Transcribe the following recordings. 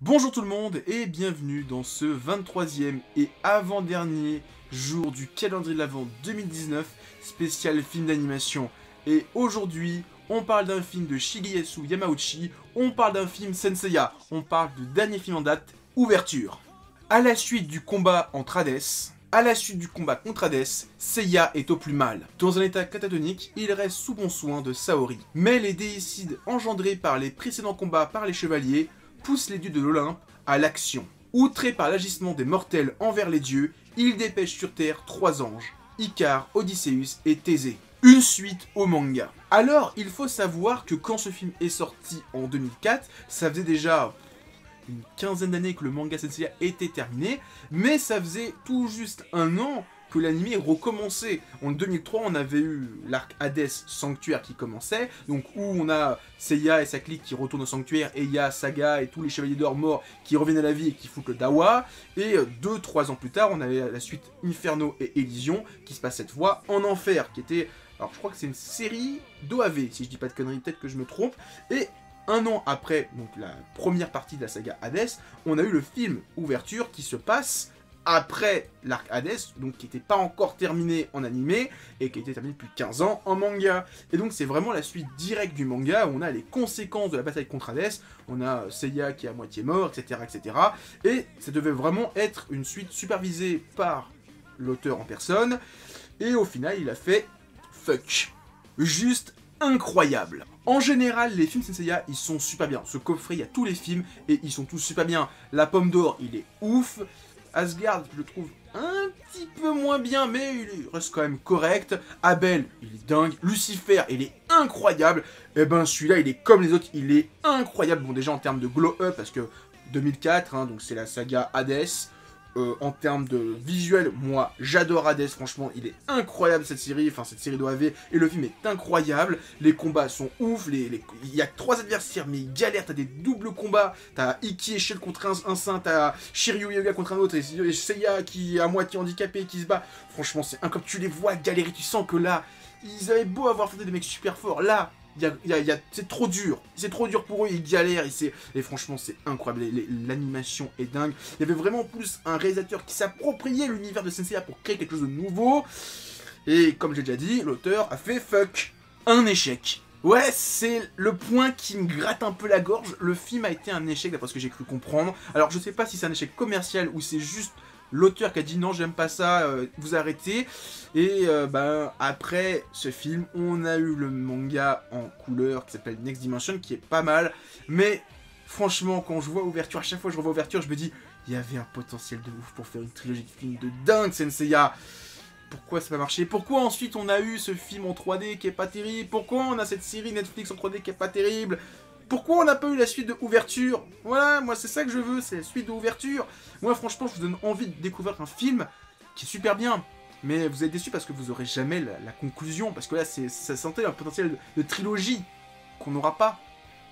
Bonjour tout le monde et bienvenue dans ce 23e et avant-dernier jour du calendrier de l'Avent 2019, spécial film d'animation. Et aujourd'hui, on parle d'un film de Shigeyasu Yamauchi, on parle d'un film Senseiya, on parle du dernier film en date, Ouverture. À la suite du combat entre Hades, contre Hades, Seiya est au plus mal. Dans un état catatonique, il reste sous bon soin de Saori. Mais les déicides engendrés par les précédents combats par les chevaliers pousse les dieux de l'Olympe à l'action. Outré par l'agissement des mortels envers les dieux, il dépêche sur Terre 3 anges, Icare, Odysseus et Thésée. Une suite au manga. Alors, il faut savoir que quand ce film est sorti en 2004, ça faisait déjà une quinzaine d'années que le manga Senseiya était terminé, mais ça faisait tout juste un an que l'anime recommençait. En 2003, on avait eu l'arc Hades Sanctuaire qui commençait, donc où on a Seiya et sa clique qui retournent au Sanctuaire, et il y a Saga et tous les Chevaliers d'Or morts qui reviennent à la vie et qui foutent le Dawa, et 2-3 ans plus tard, on avait la suite Inferno et Elysion qui se passe cette fois en Enfer, qui était... Alors je crois que c'est une série d'OAV, si je dis pas de conneries, peut-être que je me trompe, et un an après donc la première partie de la saga Hades, on a eu le film Ouverture qui se passe après l'arc Hades, donc qui n'était pas encore terminé en animé, et qui a été terminé depuis 15 ans en manga. Et donc c'est vraiment la suite directe du manga, où on a les conséquences de la bataille contre Hades, on a Seiya qui est à moitié mort, etc. etc. Et ça devait vraiment être une suite supervisée par l'auteur en personne, et au final il a fait fuck. Juste incroyable. En général, les films Senseiya, ils sont super bien. Ce coffret, il y a tous les films, et ils sont tous super bien. La Pomme d'Or, il est ouf. Asgard, je le trouve un petit peu moins bien, mais il reste quand même correct. Abel, il est dingue. Lucifer, il est incroyable. Et ben celui-là, il est comme les autres, il est incroyable. Bon, déjà en termes de glow-up, parce que 2004, hein, donc c'est la saga Hades. En termes de visuel, moi j'adore Hades, franchement il est incroyable cette série d'OAV, et le film est incroyable, les combats sont ouf, il y a 3 adversaires mais ils galèrent, t'as des doubles combats, t'as Iki et Shell contre un saint, t'as Shiryu Yoga contre un autre, et Seiya qui est à moitié handicapé qui se bat, franchement c'est comme tu les vois galérer, tu sens que là, ils avaient beau avoir fait des mecs super forts, là, c'est trop dur pour eux, ils galèrent, et franchement c'est incroyable, l'animation est dingue. Il y avait vraiment plus un réalisateur qui s'appropriait l'univers de Senseiya pour créer quelque chose de nouveau, et comme j'ai déjà dit, l'auteur a fait fuck, un échec. Ouais, c'est le point qui me gratte un peu la gorge, le film a été un échec d'après ce que j'ai cru comprendre. Alors je sais pas si c'est un échec commercial ou c'est juste l'auteur qui a dit non j'aime pas ça, vous arrêtez. Et après ce film, on a eu le manga en couleur qui s'appelle Next Dimension, qui est pas mal. Mais franchement, quand je vois Ouverture, à chaque fois que je revois Ouverture, je me dis, il y avait un potentiel de ouf pour faire une trilogie de films de dingue, Senseiya. Pourquoi ça n'a pas marché? Pourquoi ensuite on a eu ce film en 3D qui est pas terrible? Pourquoi on a cette série Netflix en 3D qui est pas terrible? Pourquoi on n'a pas eu la suite de Ouverture? Voilà, moi c'est ça que je veux, c'est la suite de Ouverture. Moi franchement, je vous donne envie de découvrir un film qui est super bien. Mais vous êtes déçus parce que vous aurez jamais la conclusion. Parce que là, ça sentait un potentiel de trilogie qu'on n'aura pas.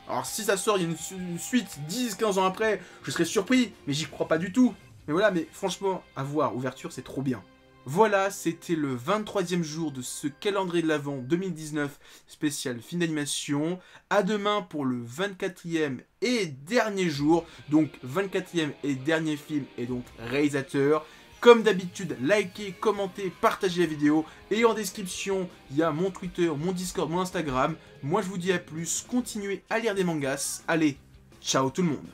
Alors si ça sort, il y a une suite 10-15 ans après, je serais surpris. Mais j'y crois pas du tout. Mais voilà, mais franchement, à voir, Ouverture, c'est trop bien. Voilà, c'était le 23e jour de ce calendrier de l'Avent 2019 spécial film d'animation. À demain pour le 24e et dernier jour. Donc 24e et dernier film et donc réalisateur. Comme d'habitude, likez, commentez, partagez la vidéo. Et en description, il y a mon Twitter, mon Discord, mon Instagram. Moi je vous dis à plus, continuez à lire des mangas. Allez, ciao tout le monde.